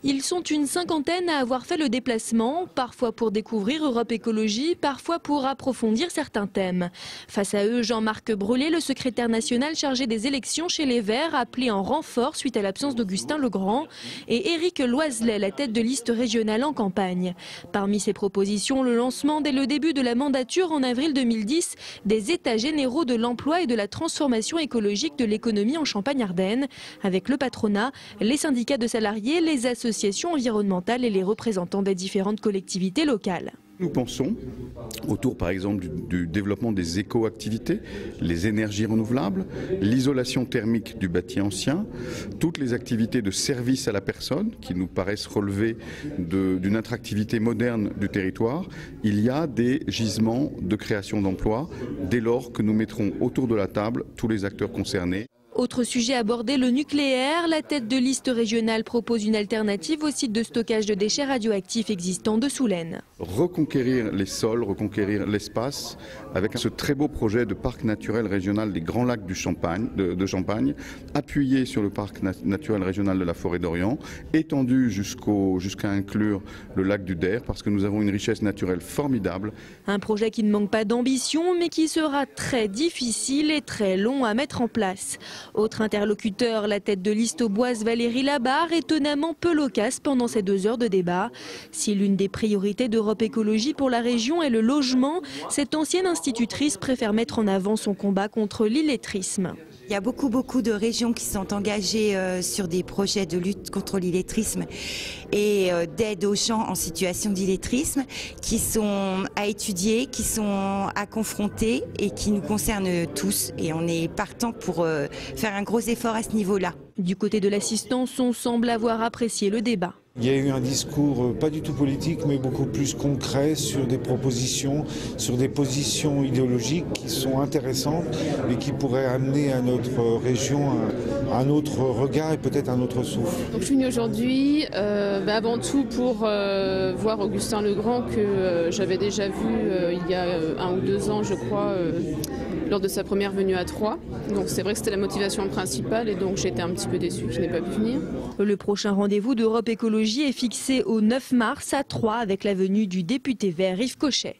Ils sont une cinquantaine à avoir fait le déplacement, parfois pour découvrir Europe Écologie, parfois pour approfondir certains thèmes. Face à eux, Jean-Marc Brulé, le secrétaire national chargé des élections chez les Verts, appelé en renfort suite à l'absence d'Augustin Legrand, et Éric Loiselet, la tête de liste régionale en campagne. Parmi ces propositions, le lancement dès le début de la mandature en avril 2010 des États généraux de l'emploi et de la transformation écologique de l'économie en Champagne-Ardenne, avec le patronat, les syndicats de salariés, les associations environnementales et les représentants des différentes collectivités locales. Nous pensons autour par exemple du développement des éco-activités, les énergies renouvelables, l'isolation thermique du bâti ancien, toutes les activités de service à la personne qui nous paraissent relever d'une attractivité moderne du territoire. Il y a des gisements de création d'emplois dès lors que nous mettrons autour de la table tous les acteurs concernés. Autre sujet abordé, le nucléaire. La tête de liste régionale propose une alternative au site de stockage de déchets radioactifs existant de Soulaine. Reconquérir les sols, reconquérir l'espace avec ce très beau projet de parc naturel régional des Grands Lacs de Champagne, appuyé sur le parc naturel régional de la Forêt d'Orient, étendu jusqu'à inclure le lac du Der parce que nous avons une richesse naturelle formidable. Un projet qui ne manque pas d'ambition mais qui sera très difficile et très long à mettre en place. Autre interlocuteur, la tête de liste auboise Valérie Labarre, étonnamment peu loquace pendant ces 2 heures de débat. Si l'une des priorités d'Europe Écologie pour la région est le logement, cette ancienne institutrice préfère mettre en avant son combat contre l'illettrisme. Il y a beaucoup de régions qui sont engagées sur des projets de lutte contre l'illettrisme et d'aide aux gens en situation d'illettrisme qui sont à étudier, qui sont à confronter et qui nous concernent tous. Et on est partant pour faire un gros effort à ce niveau-là. Du côté de l'assistance, on semble avoir apprécié le débat. Il y a eu un discours pas du tout politique mais beaucoup plus concret sur des propositions, sur des positions idéologiques qui sont intéressantes et qui pourraient amener à notre région un autre regard et peut-être un autre souffle. Donc, je suis venue aujourd'hui avant tout pour voir Augustin Legrand que j'avais déjà vu il y a 1 ou 2 ans je crois lors de sa première venue à Troyes. Donc c'est vrai que c'était la motivation principale et donc j'étais un petit peu déçue qu'il n'ait pas pu venir. Le prochain rendez-vous d'Europe Écologie est fixé au 9 mars à Troyes avec la venue du député vert Yves Cochet.